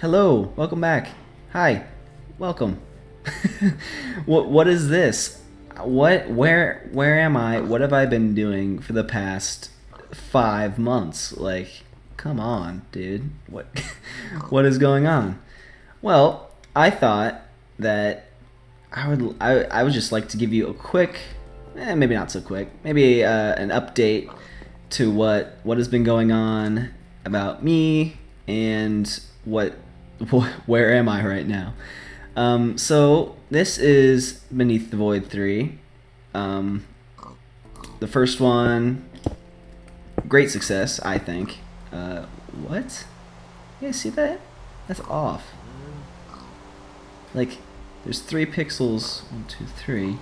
Hello, welcome back. Hi, welcome. What is this? Where am I? What have I been doing for the past 5 months? Like, come on, dude. What what is going on? Well, I thought that I would just like to give you a quick, maybe not so quick, maybe an update to what has been going on about me and what where am I right now. So this is Beneath the Void 3. Um, the first one, great success, I think. What? You guys see that? That's off. Like, there's 3 pixels. 1, 2, 3.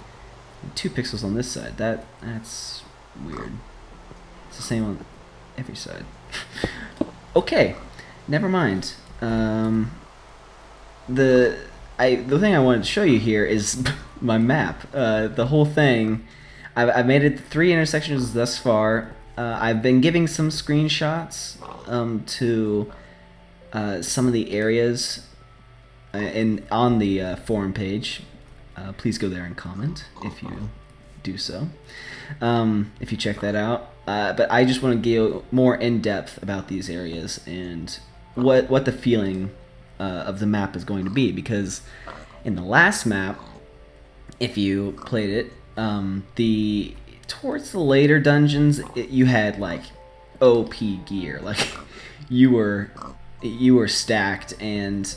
2 pixels on this side. That's weird. It's the same on every side. Okay, never mind. The thing I wanted to show you here is my map. The whole thing. I've made it 3 intersections thus far. I've been giving some screenshots to some of the areas on the forum page. Please go there and comment if you do so. If you check that out. But I just want to go more in depth about these areas and what the feeling of the map is going to be, because in the last map, if you played it, the towards the later dungeons, you had like OP gear, like you were stacked, and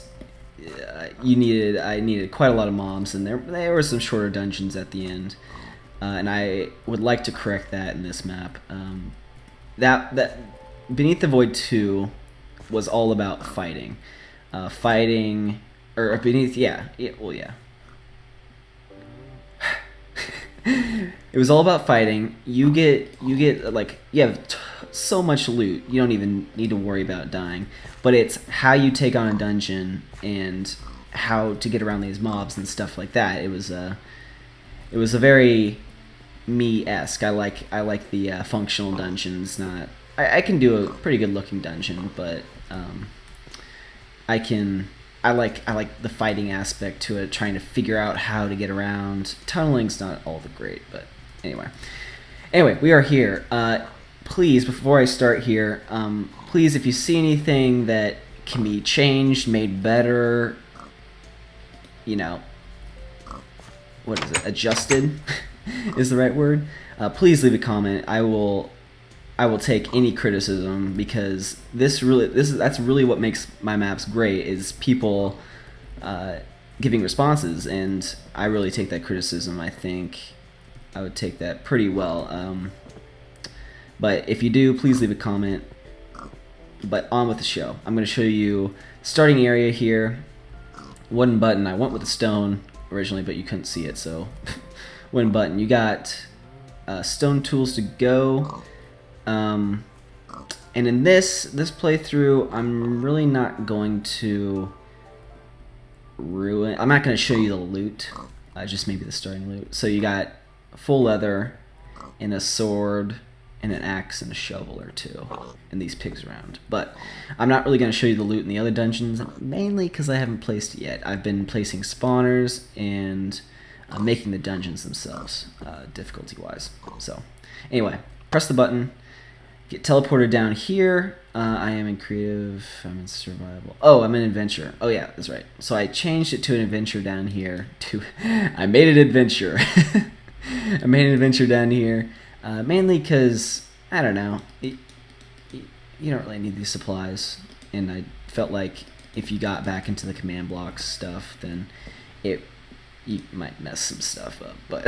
I needed quite a lot of mobs, and there were some shorter dungeons at the end, and I would like to correct that in this map. That Beneath the Void 2 was all about fighting. Or beneath, well, yeah. It was all about fighting. You get like, you have so much loot, you don't even need to worry about dying. But it's how you take on a dungeon and how to get around these mobs and stuff like that. It was a very me-esque. I like the functional dungeons. Not I can do a pretty good looking dungeon, but I like the fighting aspect to it, trying to figure out how to get around. Tunneling's not all the great, but anyway, we are here. Please, before I start here, please, if you see anything that can be changed, made better, what is it, adjusted is the right word, please leave a comment. I will take any criticism, because that's really what makes my maps great, is people giving responses, and I really take that criticism. I think I would take that pretty well. But if you do, please leave a comment. But on with the show. I'm going to show you starting area here. Wooden button. I went with the stone originally, but you couldn't see it, so wooden button. You got stone tools to go. And in this playthrough, I'm really not going to I'm not going to show you the loot, just maybe the starting loot. So you got full leather and a sword and an axe and a shovel or two and these pigs around. But I'm not really going to show you the loot in the other dungeons, mainly because I haven't placed it yet. I've been placing spawners and making the dungeons themselves, difficulty-wise. So anyway, press the button. Get teleported down here. I am in creative. I'm in survival. Oh, I'm in adventure. Oh yeah, that's right. So I changed it to an adventure down here. I made it adventure. I made an adventure down here, mainly because I don't know. You don't really need these supplies, and I felt like if you got back into the command blocks stuff, then you might mess some stuff up. But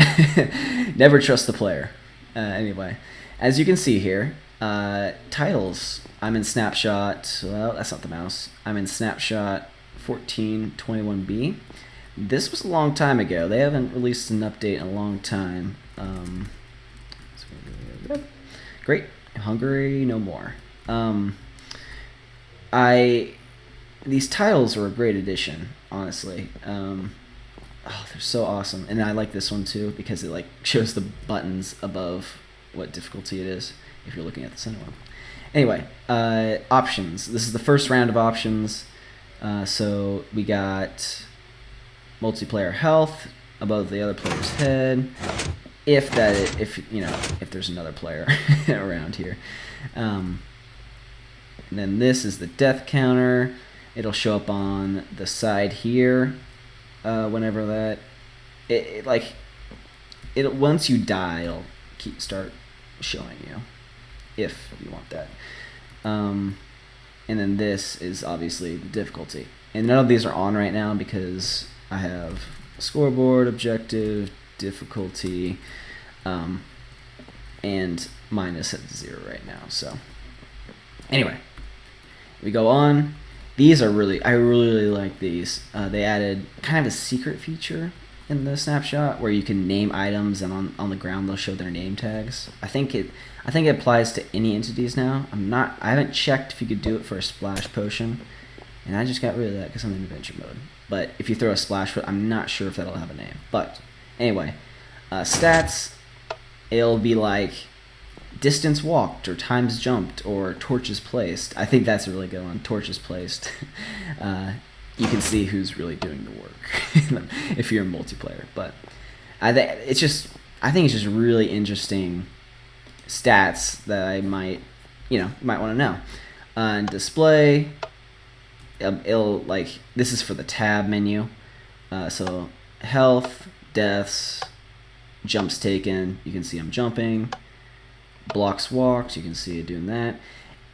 never trust the player. Anyway, as you can see here. Titles. I'm in snapshot. Well, that's not the mouse. I'm in snapshot 1421B. This was a long time ago. They haven't released an update in a long time. Great. Hungary no more. These titles are a great addition, honestly. Oh, they're so awesome. And I like this one too, because it like shows the buttons above what difficulty it is, if you're looking at the center one. Anyway, options. This is the first round of options. So we got multiplayer health above the other player's head, if there's another player around here. And then this is the death counter. It'll show up on the side here whenever that once you die, it'll start showing you if you want that. And then this is obviously the difficulty. And none of these are on right now because I have scoreboard, objective, difficulty, and mine is set to 0 right now. So anyway, we go on. These are I really like these. They added kind of a secret feature in the snapshot where you can name items, and on the ground they'll show their name tags. I think it applies to any entities now. I haven't checked if you could do it for a splash potion, and I just got rid of that because I'm in adventure mode. But if you throw a splash, I'm not sure if that'll have a name. But anyway, stats, it'll be like distance walked or times jumped or torches placed. I think that's a really good one. Torches placed. You can see who's really doing the work if you're in multiplayer. But I think it's just really interesting stats that I might want to know. And display, this is for the tab menu. So health, deaths, jumps taken. You can see I'm jumping. Blocks walked. You can see it doing that.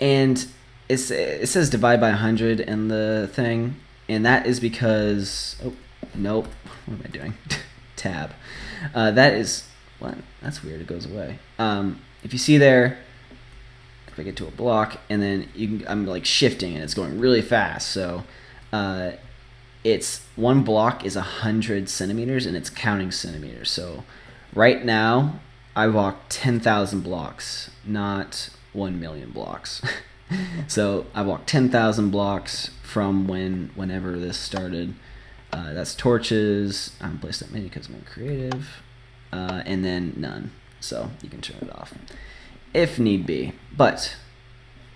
And it says divide by 100 in the thing. And that is because, oh, nope, what am I doing? Tab. That is, what? That's weird, it goes away. If you see there, if I get to a block, and then I'm like shifting and it's going really fast. So it's one block is 100 centimeters and it's counting centimeters. So right now, I walked 10,000 blocks, not 1 million blocks. So I walked 10,000 blocks from whenever this started. That's torches. I haven't placed that many because I'm in creative. And then none. So you can turn it off if need be. But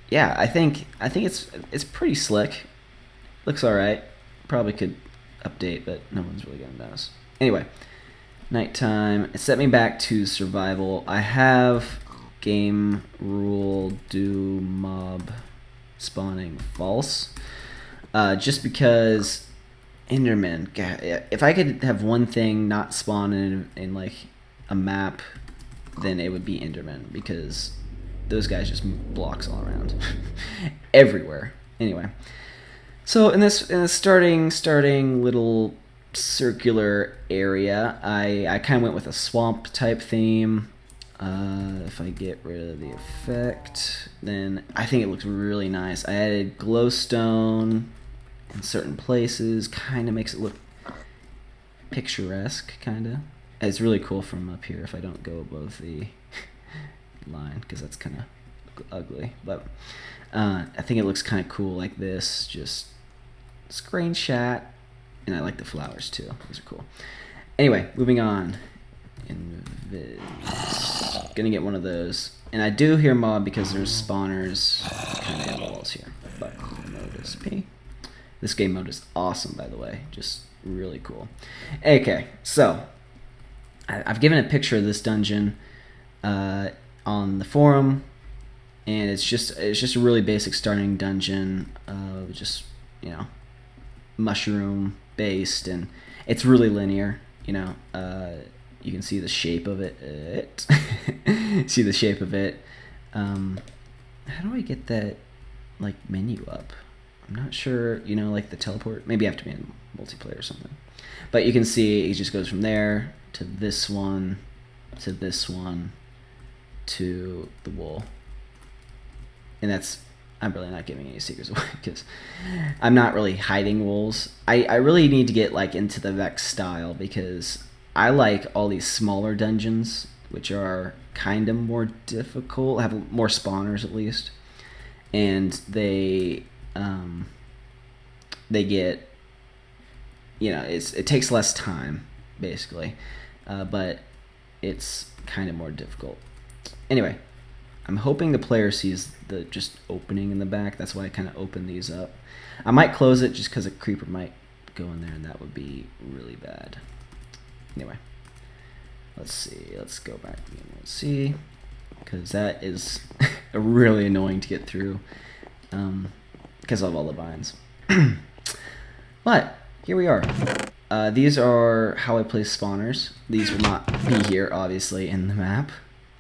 yeah, I think it's pretty slick. Looks alright. Probably could update, but no one's really gonna notice. Anyway, nighttime. It set me back to survival. I have game rule do mob spawning false, just because Enderman. If I could have one thing not spawn in like a map, then it would be Enderman, because those guys just move blocks all around everywhere. Anyway, so in this starting little circular area, I kind of went with a swamp type theme. If I get rid of the effect, then I think it looks really nice. I added glowstone in certain places, kind of makes it look picturesque, kind of. It's really cool from up here if I don't go above the line, because that's kind of ugly. But I think it looks kind of cool like this, just screenshot, and I like the flowers too. Those are cool. Anyway, moving on. Gonna get one of those, and I do hear mob because there's spawners kind of in the walls here. But notice P. This game mode is awesome, by the way, just really cool. Okay, so I've given a picture of this dungeon on the forum, and it's just a really basic starting dungeon, just mushroom based, and it's really linear. You can see the shape of it. See the shape of it. How do I get that menu up? I'm not sure. Like the teleport. Maybe I have to be in multiplayer or something. But you can see it just goes from there to this one, to this one, to the wool. And I'm really not giving any secrets away because I'm not really hiding wools. I really need to get into the Vex style, because I like all these smaller dungeons, which are kind of more difficult, have more spawners at least, and they get, it takes less time basically, but it's kind of more difficult. Anyway, I'm hoping the player sees the just opening in the back. That's why I kind of open these up. I might close it just because a creeper might go in there, and that would be really bad. Anyway, let's see. Let's go back and let's see, because that is really annoying to get through because of all the vines. But here we are. These are how I place spawners. These will not be here, obviously, in the map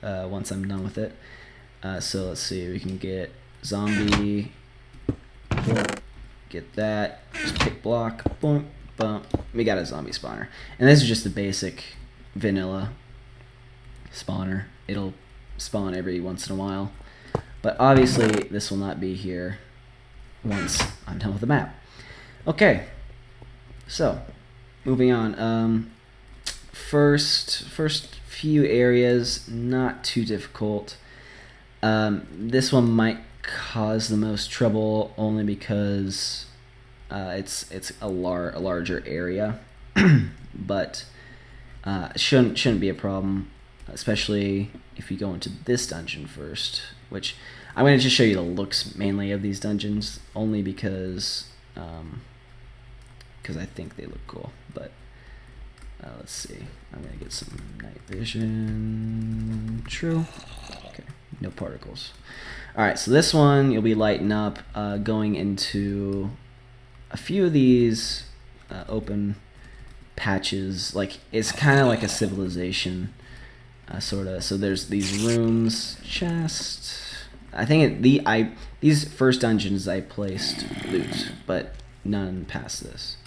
once I'm done with it. So let's see. We can get zombie. Boom, get that. Just pick block. Boom. Boom. We got a zombie spawner. And this is just the basic vanilla spawner. It'll spawn every once in a while. But obviously, this will not be here once I'm done with the map. Okay. So, moving on. First few areas, not too difficult. This one might cause the most trouble only because it's a larger area, but shouldn't be a problem, especially if you go into this dungeon first. Which I'm going to just show you the looks mainly of these dungeons, only because I think they look cool. But let's see. I'm going to get some night vision. True. Okay. No particles. Alright, so this one you'll be lighting up going into a few of these open patches. Like, it's kind of like a civilization sort of. So there's these rooms, chest. I think these first dungeons I placed loot, but none past this.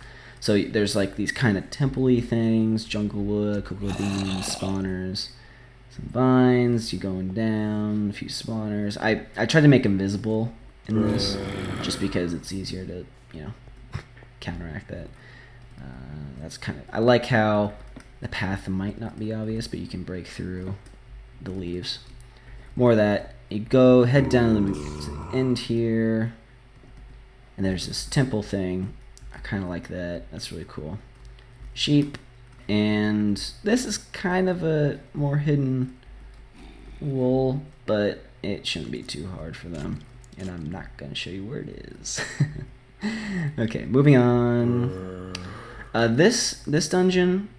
So there's like these kind of temple-y things, jungle wood, cocoa beans, spawners, some vines, you going down, a few spawners. I tried to make them visible in this, just because it's easier to, counteract that. That's kind of, I like how the path might not be obvious, but you can break through the leaves. More of that, you head down to the end here, and there's this temple thing. I kind of like that. That's really cool. Sheep. And this is kind of a more hidden wool, but it shouldn't be too hard for them. And I'm not going to show you where it is. Okay, moving on. This dungeon,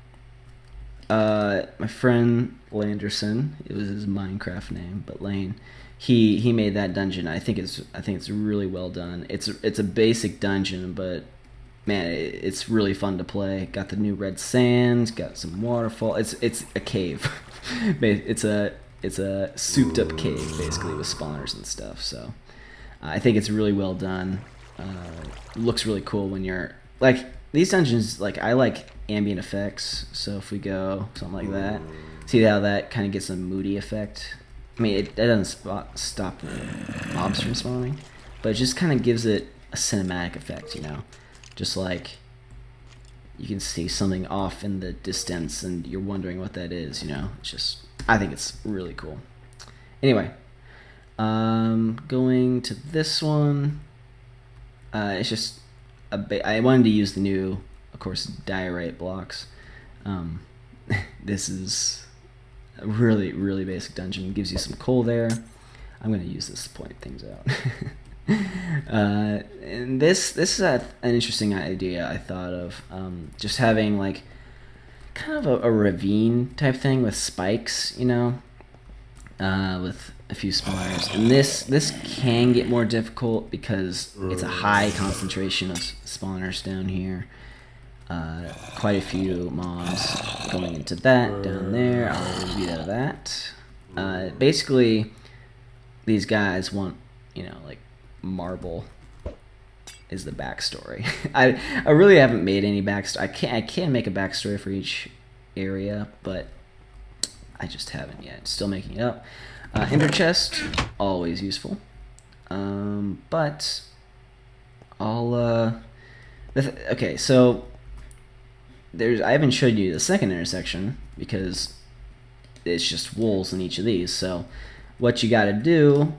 my friend Landerson, it was his Minecraft name, but Lane, he made that dungeon. I think it's really well done. It's a basic dungeon, but man, it's really fun to play. Got the new red sand, got some waterfall. It's a cave. It's a souped up cave basically with spawners and stuff. So I think it's really well done. Looks really cool when you're like these dungeons. Like, I like ambient effects. So if we go something like that, see how that kind of gets a moody effect. I mean, it doesn't stop mobs from spawning, but it just kind of gives it a cinematic effect, Just like you can see something off in the distance and you're wondering what that is, It's just, I think it's really cool. Anyway, going to this one. It's just I wanted to use the new, of course, diorite blocks. This is a really, really basic dungeon. It gives you some coal there. I'm going to use this to point things out. And this is an interesting idea I thought of, just having like kind of a ravine type thing with spikes, with a few spawners. And this can get more difficult because it's a high concentration of spawners down here. Quite a few mobs going into that down there. I'll leave out of that. Basically, these guys want, like, marble is the backstory. I really haven't made any backstory. I can make a backstory for each area, but I just haven't yet. Still making it up. Ender chest, always useful. But I'll okay, so I haven't showed you the second intersection because it's just wolves in each of these. So what you got to do,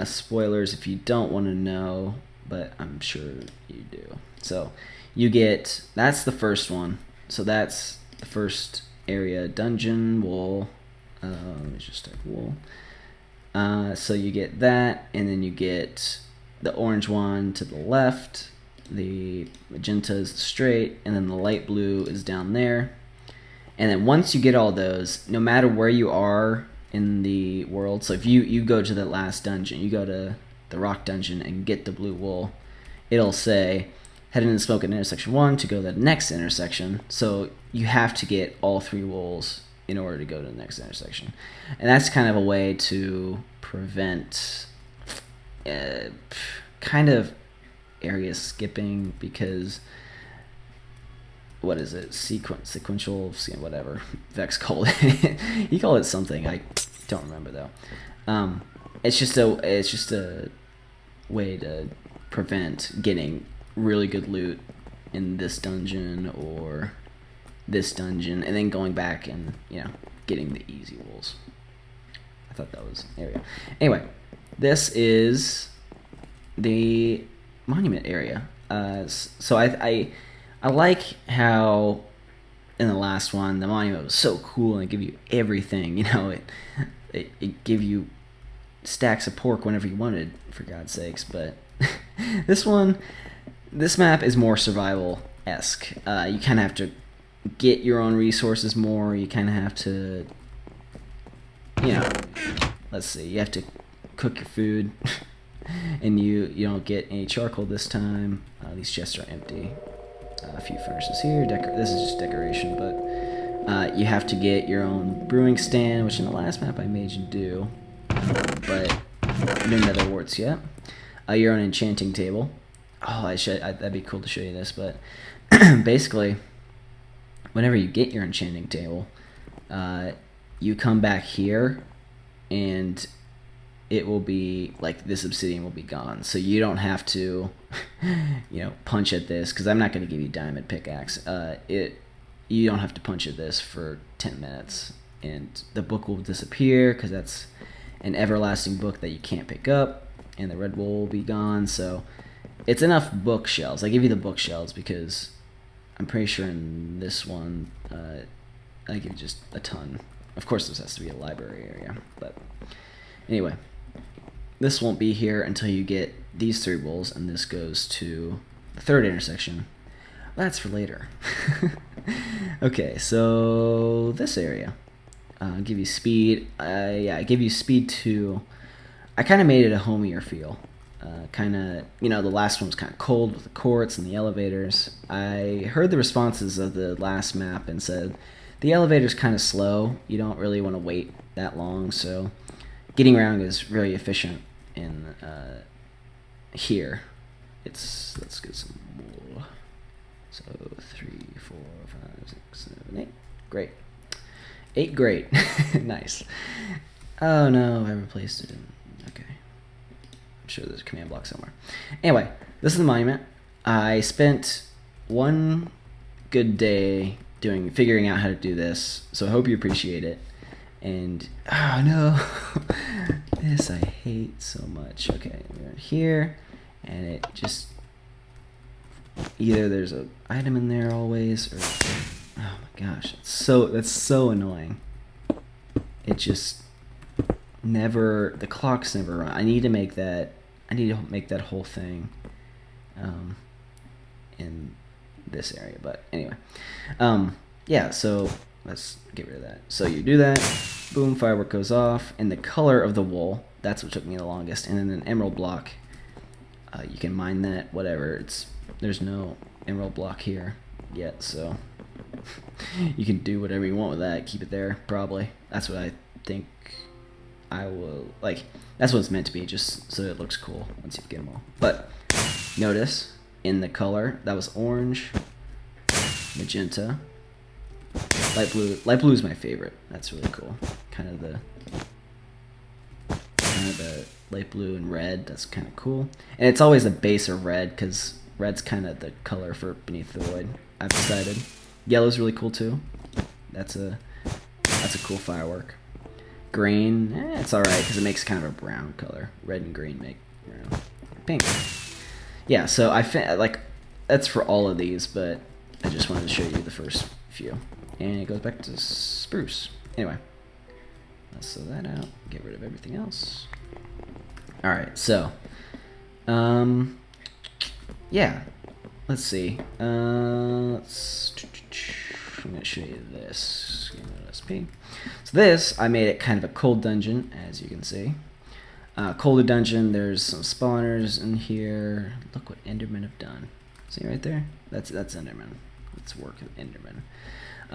spoilers if you don't want to know, but I'm sure you do. So that's the first one. So that's the first area, dungeon, wool. Let me just type wool. So you get that, and then you get the orange one to the left, the magenta is straight, and then the light blue is down there. And then once you get all those, no matter where you are in the world, so if you go to the last dungeon, you go to the rock dungeon and get the blue wool, it'll say head into smoke at intersection 1 to go to the next intersection. So you have to get all 3 wools in order to go to the next intersection. And that's kind of a way to prevent kind of area skipping, because what is it, sequential, whatever Vex called it. He called it something, I don't remember though. It's just a way to prevent getting really good loot in this dungeon or this dungeon and then going back and getting the easy wools. I thought that was an area. Anyway, this is the monument area. So I like how in the last one the monument was so cool and it gave you everything. It gave you stacks of pork whenever you wanted, for God's sakes. But this map is more survival-esque. You kind of have to get your own resources more. You kind of have to, let's see, you have to cook your food. And you don't get any charcoal this time. These chests are empty. A few furnaces here. This is just decoration, but you have to get your own brewing stand, which in the last map I made you do, but no nether warts yet. Your own enchanting table. Oh, that'd be cool to show you this, but basically, whenever you get your enchanting table, you come back here, and it will be like this obsidian will be gone, so you don't have to punch at this, because I'm not going to give you diamond pickaxe. You don't have to punch at this for 10 minutes, and the book will disappear because that's an everlasting book that you can't pick up, and the red wool will be gone. So it's enough bookshelves. I give you the bookshelves because I'm pretty sure in this one I give you just a ton. Of course this has to be a library area, but anyway, this won't be here until you get these 3 wools, and this goes to the 3rd intersection. That's for later. Okay, so this area, give you speed. I give you speed 2. I kind of made it a homier feel. The last one was kind of cold with the courts and the elevators. I heard the responses of the last map and said the elevator's kind of slow. You don't really want to wait that long, so getting around is really efficient in here. Let's get some wool. So 3, 4, 5, 6, 7, 8. Great. 8, great. Nice. Oh no, I replaced it. Okay. I'm sure there's a command block somewhere. Anyway, this is the monument. I spent one good day figuring out how to do this, so I hope you appreciate it. And oh no, this I hate so much. Okay, we're in here, and it just either there's an item in there always, or oh my gosh, that's so annoying. It just the clocks never run. I need to make that whole thing in this area. But anyway, yeah. So let's get rid of that. So you do that, boom, firework goes off, and the color of the wool, that's what took me the longest. And then an emerald block, you can mine that, whatever. There's no emerald block here yet, so you can do whatever you want with that. Keep it there, probably. That's what I think I will, that's what it's meant to be, just so it looks cool once you get them all. But notice, in the color, that was orange, magenta, light blue. Light blue is my favorite. That's really cool. Kind of the light blue and red. That's kind of cool. And it's always a base of red, because red's kind of the color for Beneath the Void, I've decided. Yellow's really cool too. That's a cool firework. Green, it's alright because it makes kind of a brown color. Red and green make pink. Yeah, so that's for all of these, but I just wanted to show you the first few. And it goes back to spruce. Anyway, Let's throw that out. Get rid of everything else. All right, so, yeah. Let's see. I'm gonna show you this. SP. So this, I made it kind of a cold dungeon, as you can see. Colder dungeon. There's some spawners in here. Look what Endermen have done. See right there? That's Enderman. Let's work with Enderman.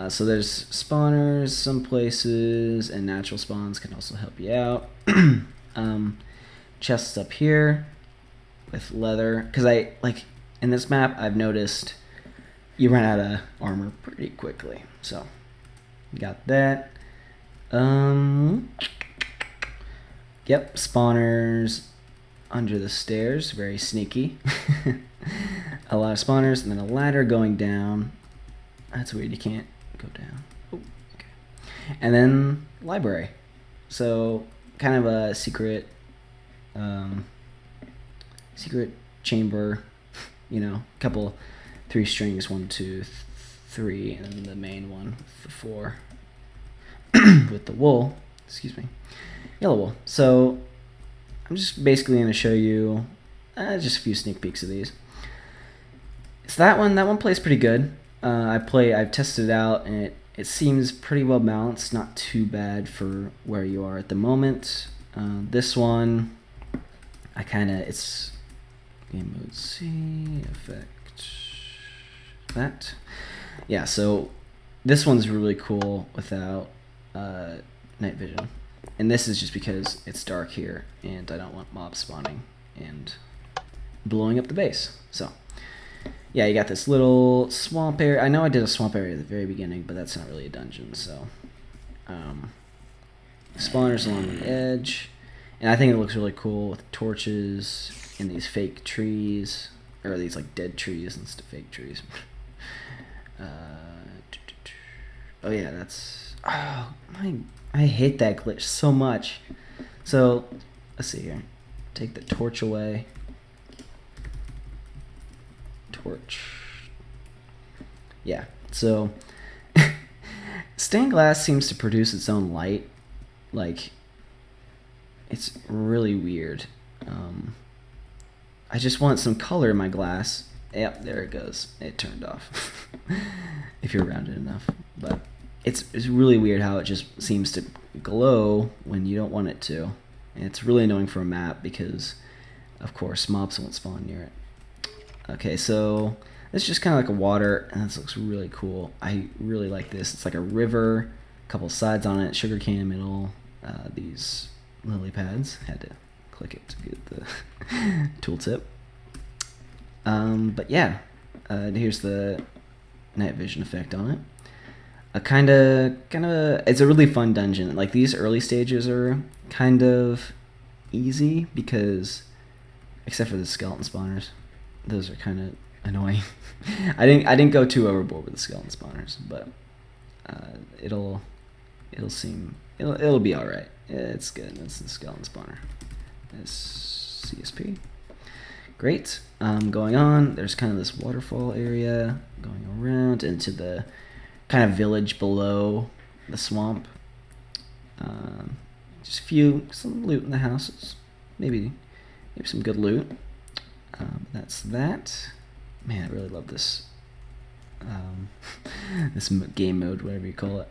So there's spawners some places, and natural spawns can also help you out. Chests up here with leather, because in this map I've noticed you run out of armor pretty quickly. So got that. Yep, spawners under the stairs, very sneaky. A lot of spawners, and then a ladder going down. That's weird, you can't go down. Oh, okay. And then library. So kind of a secret chamber, you know, couple 3 strings, 1, 2, 3, and then the main one with the 4 with the wool, excuse me, yellow wool. So I'm just basically going to show you just a few sneak peeks of these. So that one plays pretty good. I've tested it out, and it seems pretty well balanced, not too bad for where you are at the moment. This one, it's game mode C, effect, that. Yeah, so this one's really cool without night vision. And this is just because it's dark here, and I don't want mobs spawning and blowing up the base. So, yeah, you got this little swamp area. I know I did a swamp area at the very beginning, but that's not really a dungeon, so. Spawners along the edge. And I think it looks really cool with torches and these fake trees, or these like dead trees instead of fake trees. Oh yeah, I hate that glitch so much. So let's see here. Take the torch away. Torch. Yeah. So stained glass seems to produce its own light. Like, it's really weird. I just want some color in my glass. Yep, there it goes. It turned off. If you're around it enough. But it's really weird how it just seems to glow when you don't want it to. And it's really annoying for a map because, of course, mobs won't spawn near it. Okay, so it's just kind of like a water, and this looks really cool. I really like this. It's like a river, a couple sides on it, sugarcane in the middle, these lily pads. Had to click it to get the tooltip. But yeah, here's the night vision effect on it. It's a really fun dungeon. Like, these early stages are kind of easy because, except for the skeleton spawners, those are kind of annoying. I didn't go too overboard with the skeleton spawners, but it'll be all right. It's good. It's the skeleton spawner. It's CSP. Great. Going on, there's kind of this waterfall area going around into the kind of village below the swamp. Just some loot in the houses. Maybe some good loot. That's that. Man, I really love this this game mode, whatever you call it.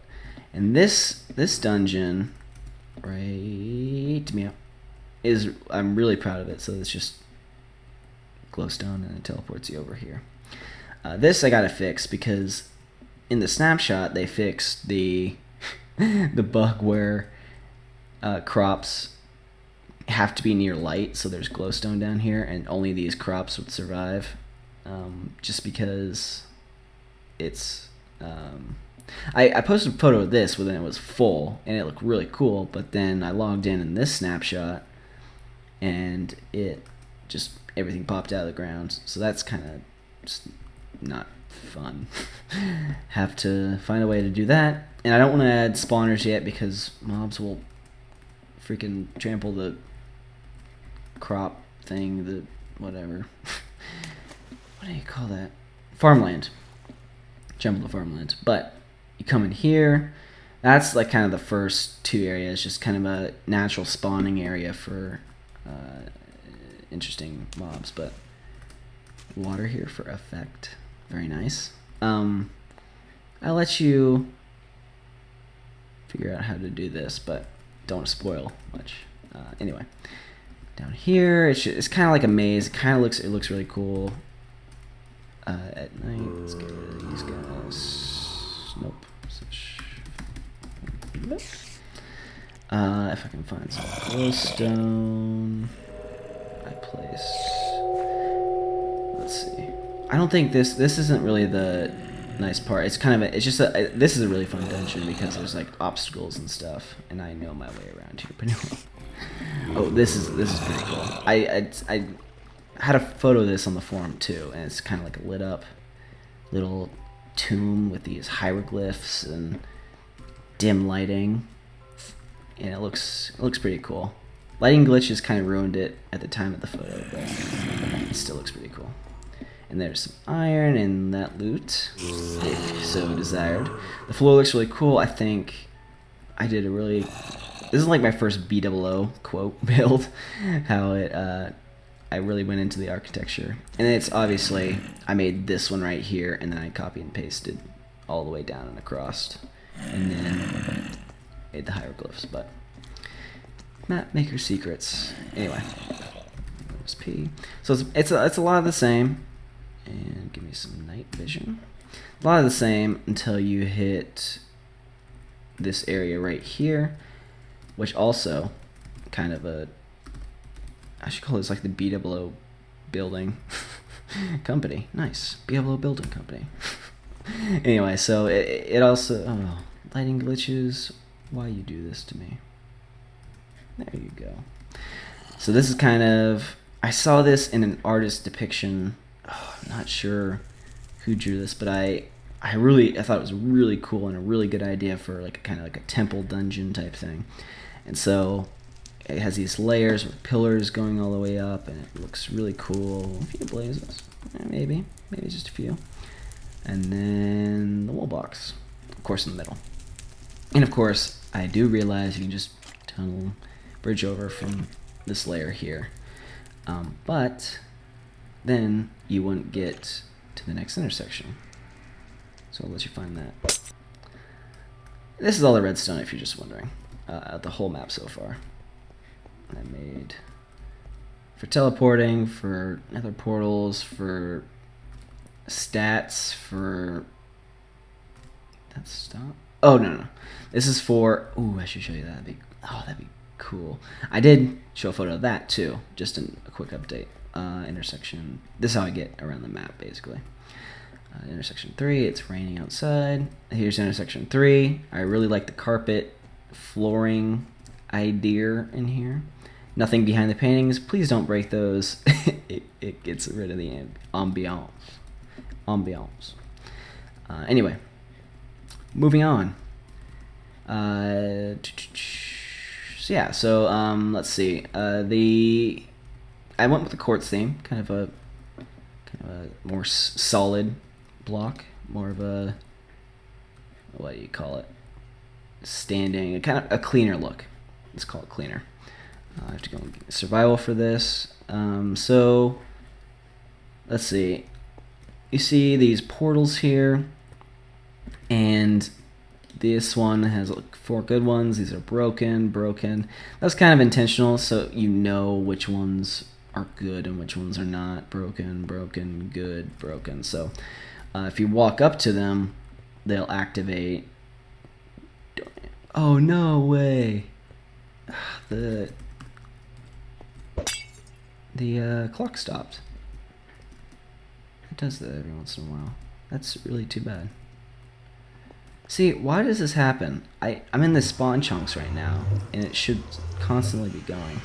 And this dungeon, right me up, I'm really proud of it. So it's just glowstone, and it teleports you over here. This I gotta fix because in the snapshot they fixed the the bug where crops have to be near light, so there's glowstone down here, and only these crops would survive. Just because it's I posted a photo of this when it was full, and it looked really cool, but then I logged in this snapshot, and it just everything popped out of the ground. So that's kind of just not fun. Have to find a way to do that. And I don't want to add spawners yet because mobs will freaking trample the crop thing, the whatever. What do you call that? Farmland. Trample the farmland. But you come in here, That's like kind of the first two areas, just kind of a natural spawning area for interesting mobs. But water here for effect, very nice. I'll let you figure out how to do this, but don't spoil much. Anyway, down here it's kind of like a maze. It looks really cool. At night, let's get rid of these guys. Nope. If I can find some glowstone, I placed. Let's see. I don't think this isn't really the nice part. It's kind of this is a really fun dungeon because there's like obstacles and stuff, and I know my way around here. But anyway. Oh, this is pretty cool. I had a photo of this on the forum too, and it's kind of like a lit up little tomb with these hieroglyphs and dim lighting, and it looks pretty cool. Lighting glitches kind of ruined it at the time of the photo, but it still looks pretty cool. And there's some iron in that loot, if so desired. The floor looks really cool. I think I did a really... This is like my first BOO quote build. How it... I really went into the architecture. And it's obviously... I made this one right here, and then I copy and pasted all the way down and across. And then made the hieroglyphs, but... Map maker secrets. Anyway. There's P. So it's a lot of the same. And give me some night vision. A lot of the same until you hit this area right here, which also kind of I should call this like the BOO building company. Nice. BOO building company. Anyway, so it also... Oh, lighting glitches. Why you do this to me? There you go. So this is kind of... I saw this in an artist depiction. Oh, I'm not sure who drew this, but I thought it was really cool and a really good idea for like kind of like a temple dungeon type thing. And so it has these layers with pillars going all the way up, and it looks really cool. A few blazes, maybe just a few. And then the wall box, of course, in the middle. And of course, I do realize you can just tunnel, bridge over from this layer here. But then you wouldn't get to the next intersection. So I'll let you find that. This is all the redstone, if you're just wondering. The whole map so far. I made for teleporting, for nether portals, for stats, for... That stop? Oh, no. This is for... Ooh, I should show you that. That'd be cool. I did show a photo of that too, just in a quick update. Intersection. This is how I get around the map, basically. Intersection 3, it's raining outside. Here's intersection 3. I really like the carpet flooring idea in here. Nothing behind the paintings. Please don't break those. it gets rid of the ambiance. Anyway, moving on. So let's see. I went with the quartz theme, kind of a more solid block, more of a, what do you call it? Standing, kind of a cleaner look. Let's call it cleaner. I have to go and get survival for this. So let's see. You see these portals here, and this one has 4 good ones. These are broken. That's kind of intentional, so you know which ones are good and which ones are not. Broken, good, broken. So if you walk up to them, they'll activate. Oh, no way. The clock stopped. It does that every once in a while. That's really too bad. See, why does this happen? I'm in the spawn chunks right now, and it should constantly be going.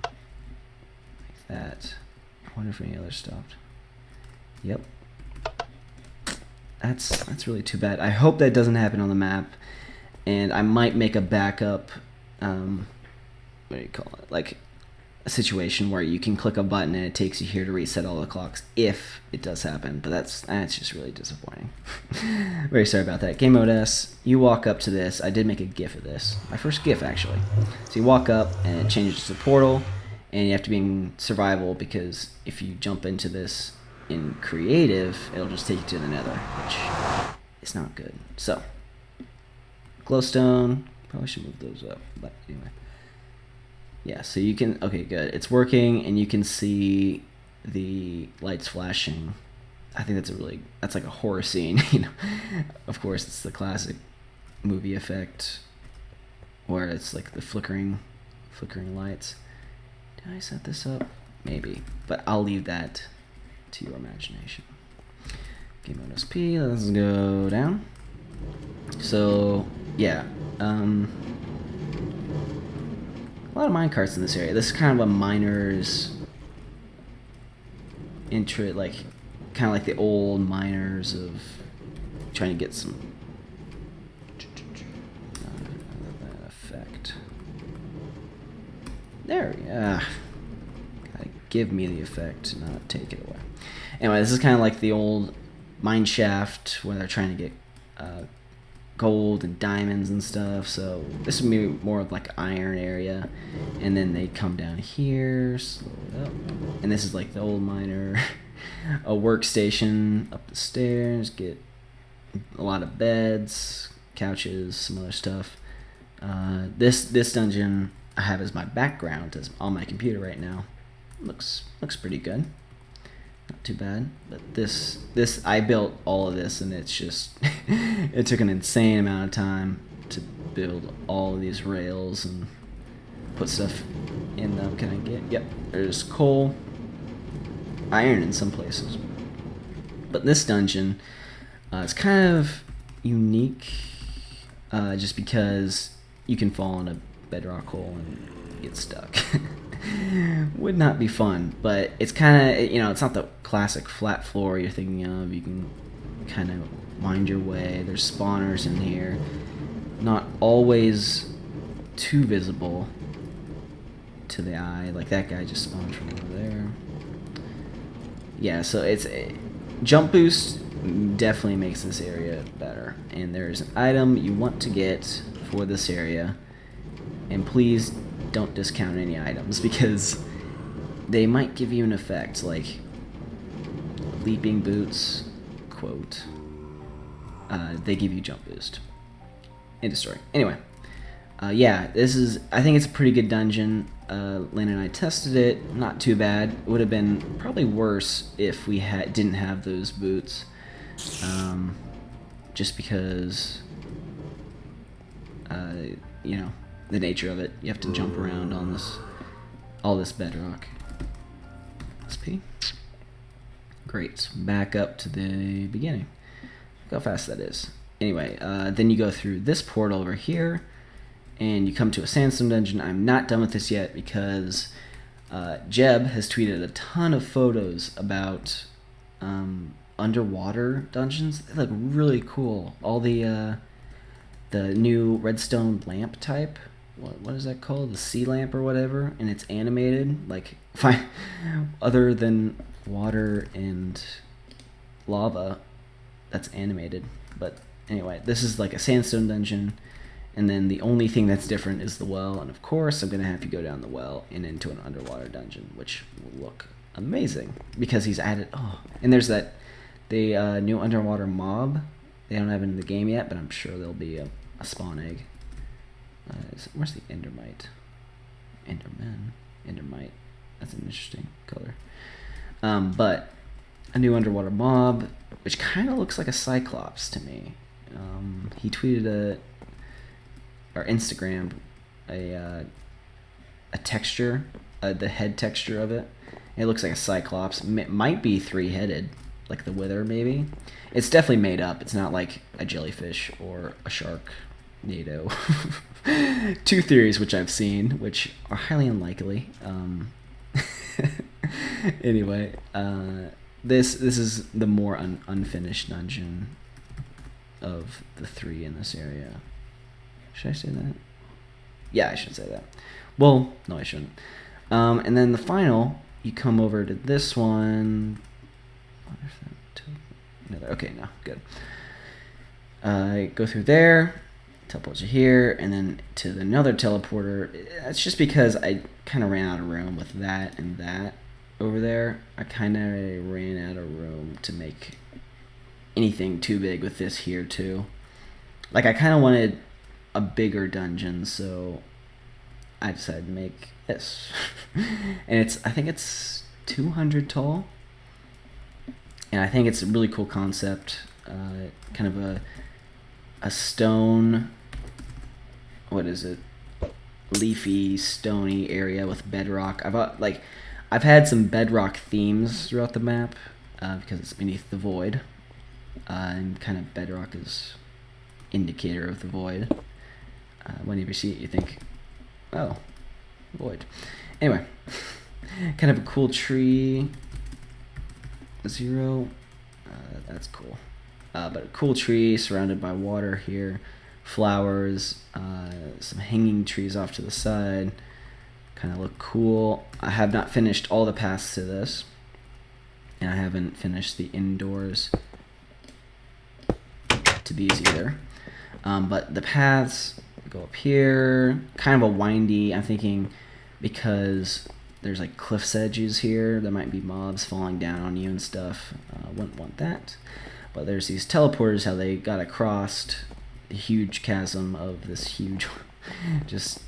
Like that. I wonder if any others stopped. Yep. That's really too bad. I hope that doesn't happen on the map, and I might make a backup, what do you call it? Like a situation where you can click a button and it takes you here to reset all the clocks if it does happen, but that's just really disappointing. Very sorry about that. Game mode S, you walk up to this. I did make a GIF of this, my first GIF actually. So you walk up and it changes to portal, and you have to be in survival because if you jump into this in creative, it'll just take you to the nether, which is not good. So glowstone, probably should move those up, but anyway. Yeah, so you can, okay, good. It's working, and you can see the lights flashing. I think that's like a horror scene, you know. Of course, it's the classic movie effect where it's like the flickering lights. Did I set this up? Maybe, but I'll leave that to your imagination. Game mode SP, let's go down. So, yeah, a lot of minecarts in this area. This is kind of a miner's like kind of like the old miners of trying to get some effect. There, yeah. Gotta give me the effect, not take it away. Anyway, this is kind of like the old mine shaft where they're trying to get gold and diamonds and stuff. So this would be more of like iron area, and then they come down here, slow it up, and this is like the old miner. A workstation up the stairs, get a lot of beds, couches, some other stuff. This dungeon I have as my background as on my computer right now. Looks pretty good. Not too bad, but this I built all of this, and it's just it took an insane amount of time to build all of these rails and put stuff in them. Can I get? Yep, there's coal, iron in some places, but this dungeon it's kind of unique just because you can fall in a bedrock hole and get stuck. Would not be fun, but it's kind of, you know, it's not the classic flat floor you're thinking of. You can kind of wind your way. There's spawners in here, not always too visible to the eye. Like that guy just spawned from over there. Yeah, so it's jump boost definitely makes this area better, and there's an item you want to get for this area, and please don't discount any items because they might give you an effect, like leaping boots, quote, they give you jump boost. End of story. Anyway, yeah, I think it's a pretty good dungeon. Lynn and I tested it, not too bad. It would have been probably worse if we didn't have those boots, just because, you know, the nature of it. You have to jump around on all this bedrock. SP. Great. Back up to the beginning. Look how fast that is. Anyway, then you go through this portal over here, and you come to a sandstone dungeon. I'm not done with this yet because Jeb has tweeted a ton of photos about underwater dungeons. They look really cool. All the new redstone lamp type. What is that called? The sea lamp or whatever, and it's animated. Like, other than water and lava, that's animated. But anyway, this is like a sandstone dungeon, and then the only thing that's different is the well. And of course, I'm gonna have you go down the well and into an underwater dungeon, which will look amazing because he's added. Oh, and there's the new underwater mob. They don't have it in the game yet, but I'm sure there'll be a spawn egg. Where's the endermite? Endermite. That's an interesting color. But a new underwater mob, which kind of looks like a cyclops to me. He tweeted or Instagrammed a texture, the head texture of it. It looks like a cyclops. It might be three-headed, like the wither maybe. It's definitely made up. It's not like a jellyfish or a shark. NATO. Two theories which I've seen, which are highly unlikely. Anyway, this is the more unfinished dungeon of the three in this area. Should I say that? Yeah, I should say that. Well, no, I shouldn't. And then the final, you come over to this one. Okay, no, good. Go through there, teleport you here, and then to another teleporter. That's just because I kind of ran out of room with that and that over there. I kind of ran out of room to make anything too big with this here too. Like I kind of wanted a bigger dungeon, so I decided to make this. And I think it's 200 tall. And I think it's a really cool concept. Kind of a stone, what is it? Leafy, stony area with bedrock. I've had some bedrock themes throughout the map because it's beneath the void, and kind of bedrock is indicator of the void. Whenever you see it, you think, oh, void. Anyway, kind of a cool tree. 0. That's cool. But a cool tree surrounded by water here. Flowers. Some hanging trees off to the side. Kind of look cool. I have not finished all the paths to this. And I haven't finished the indoors to these either. But the paths go up here. Kind of a windy, I'm thinking, because there's like cliff's edges here. There might be mobs falling down on you and stuff. Wouldn't want that. But there's these teleporters, how they got across the huge chasm of this huge, just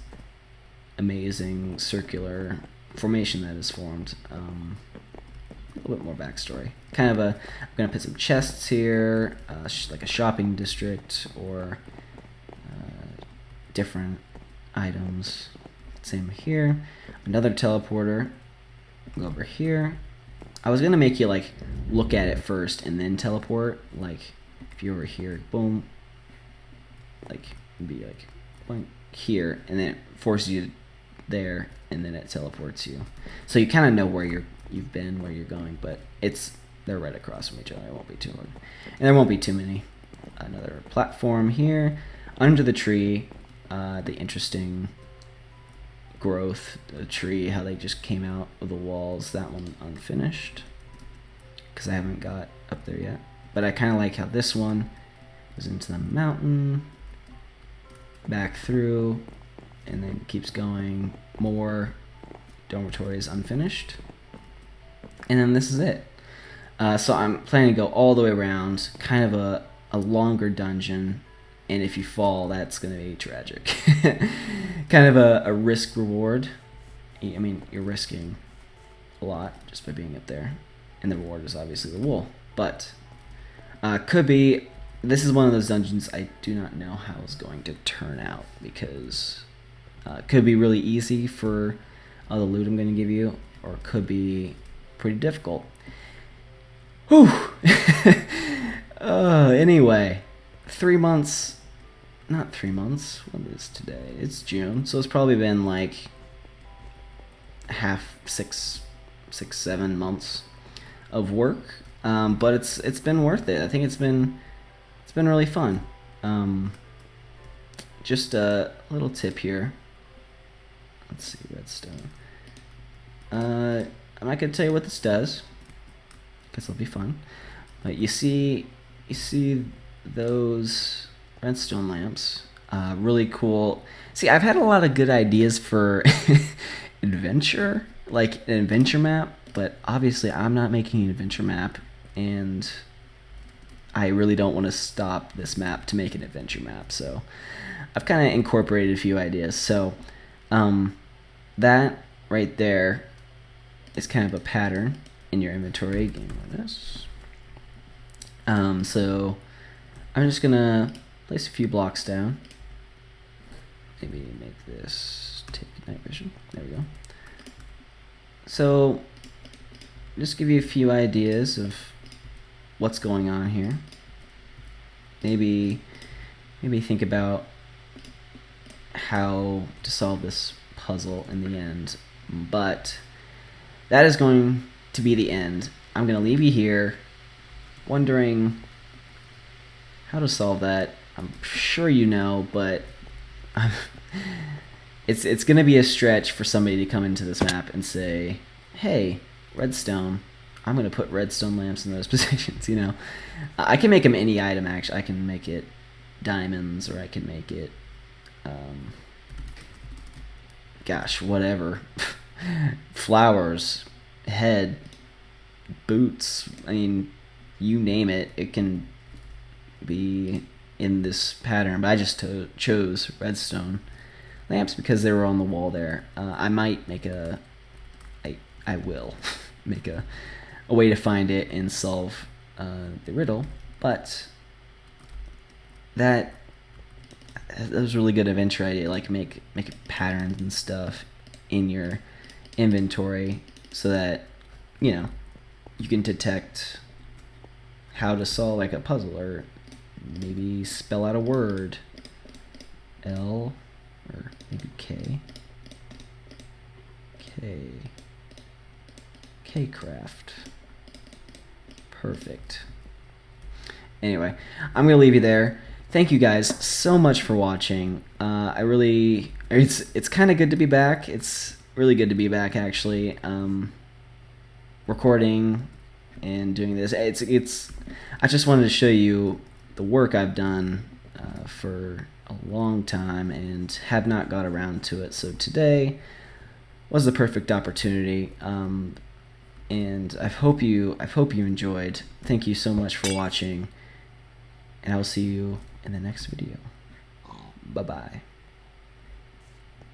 amazing circular formation that is formed. A little bit more backstory. I'm gonna put some chests here, like a shopping district or different items. Same here. Another teleporter. Go over here. I was gonna make you like look at it first and then teleport. Like if you were here, boom. Like be like boing, here, and then it forces you there, and then it teleports you. So you kind of know where you've been, where you're going, but they're right across from each other. It won't be too hard, and there won't be too many. Another platform here under the tree. The interesting growth, the tree, how they just came out of the walls. That one unfinished because I haven't got up there yet. But I kind of like how this one goes into the mountain, back through, and then keeps going. More dormitories unfinished. And then this is it. So I'm planning to go all the way around, kind of a longer dungeon. And if you fall, that's going to be tragic. Kind of a risk reward. I mean, you're risking a lot just by being up there. And the reward is obviously the wool. But could be, this is one of those dungeons I do not know how it's going to turn out. Because it could be really easy for all the loot I'm going to give you. Or it could be pretty difficult. Whew. Anyway, 3 months. Not 3 months. What is today? It's June, so it's probably been like half 7 months of work. But it's been worth it. I think it's been really fun. Just a little tip here. Let's see, redstone. I'm not gonna tell you what this does, because it'll be fun. But you see those redstone lamps, really cool. See, I've had a lot of good ideas for adventure, like an adventure map, but obviously I'm not making an adventure map, and I really don't want to stop this map to make an adventure map. So I've kind of incorporated a few ideas. So that right there is kind of a pattern in your inventory. Game like this. So I'm just gonna place a few blocks down. Maybe make this take night vision. There we go. So just give you a few ideas of what's going on here. Maybe think about how to solve this puzzle in the end. But that is going to be the end. I'm gonna leave you here wondering how to solve that. I'm sure you know, but it's gonna be a stretch for somebody to come into this map and say, "Hey, redstone, I'm gonna put redstone lamps in those positions." You know, I can make them any item. Actually, I can make it diamonds, or I can make it, gosh, whatever, flowers, head, boots. I mean, you name it, it can be in this pattern. But I just chose redstone lamps because they were on the wall there. I might make I will make a way to find it and solve the riddle, but that was a really good adventure idea. Like make patterns and stuff in your inventory so that you can detect how to solve like a puzzle, or maybe spell out a word, L, or maybe K craft. Perfect. Anyway, I'm gonna leave you there. Thank you guys so much for watching. It's kind of good to be back. It's really good to be back, actually. Recording and doing this. I just wanted to show you the work I've done for a long time and have not got around to it. So today was the perfect opportunity. And I hope you enjoyed. Thank you so much for watching, and I will see you in the next video. Bye bye.